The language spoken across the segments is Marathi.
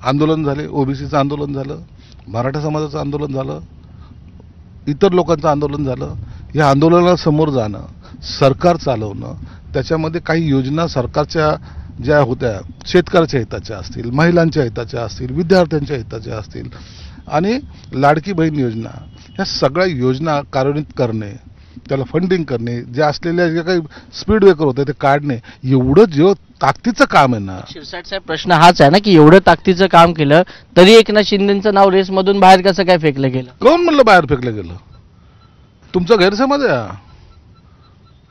आंदोलन झाले, ओबीसीचं आंदोलन झालं, मराठा समाजाचं आंदोलन झालं, इतर लोकांचं आंदोलन झालं. या आंदोलनाला समोर जाणं, सरकार चालवणं, त्याच्यामध्ये काही योजना सरकारच्या ज्या होत्या शेतकऱ्याच्या हिताच्या असतील, महिलांच्या हिताच्या असतील, विद्यार्थ्यांच्या हिताच्या असतील आणि लाडकी बहीण योजना, ह्या सगळ्या योजना कार्यान्वित करणे, त्याला फंडिंग करणे, ज्या असलेल्या जे काही स्पीड ब्रेकर होते ते काढणे, एवढं जे ताकदीचं काम आहे ना. शिरसाट साहेब, प्रश्न हाच आहे ना की एवढं ताकदीचं काम केलं तरी एकनाथ शिंदेचं नाव रेसमधून बाहेर कसं काय फेकलं गेलं? कोण म्हणलं बाहेर फेकलं गेलं? तुमचा गैरसमज आहे.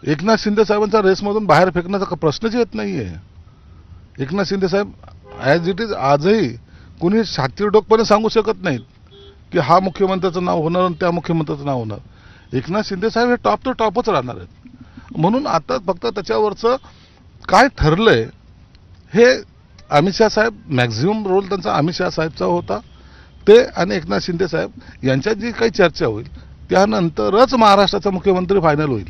एकनाथ शिंदे साहेबांचा रेसमधून बाहेर फेकण्याचा प्रश्नच येत नाहीये. एकनाथ शिंदे साहेब ॲज इट इज आजही कुणी छातीडोकपणे सांगू शकत नाहीत की हा मुख्यमंत्र्याचं नाव होणार आणि त्या मुख्यमंत्र्याचं नाव होणार. एकनाथ शिंदे साहेब हे टॉप टू टॉपच राहणार आहेत. म्हणून आता फक्त त्याच्यावरचं काय ठरलंय हे अमित शाह साहेब, मॅक्झिमम रोल त्यांचा अमित शाह साहेबचा होता, ते आणि एकनाथ शिंदे साहेब यांच्यात जी काही चर्चा होईल त्यानंतरच महाराष्ट्राचा मुख्यमंत्री फायनल होईल.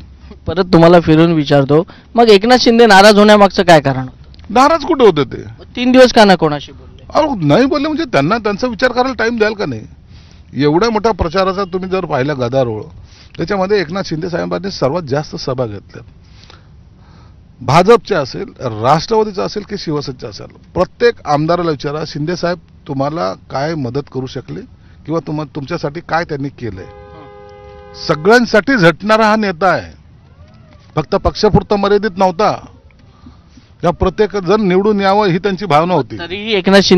परत तुम्हाला फिरून विचारतो, मग एकनाथ शिंदे नाराज होण्यामागचं काय कारण होतं? नाराज कुठे होते ते? 3 दिवस का ना कोणाशी बोलले? अहो नाही बोलले म्हणजे त्यांना त्यांचा विचार करायला टाइम द्याल का नाही? एवढ्या मोठ्या प्रचाराचा तुम्ही जर पाहिला गदारोळ, त्याच्यामध्ये एकनाथ शिंदे साहेबांनी सर्वात जास्त सभा घेतल्या. भाजपच्या असेल, राष्ट्रवादीचा असेल की शिवसेनेचा असेल, प्रत्येक आमदाराला विचारा शिंदे साहेब तुम्हाला काय मदत करू शकले किंवा तुमच्यासाठी काय त्यांनी केलंय. सगळ्यांसाठी झटणारा हा नेता आहे, फक्त पक्षापुरता मर्यादित नव्हता. या प्रत्येक जण निवडून यावं ही त्यांची भावना होती. तरी एकनाथ शिंदे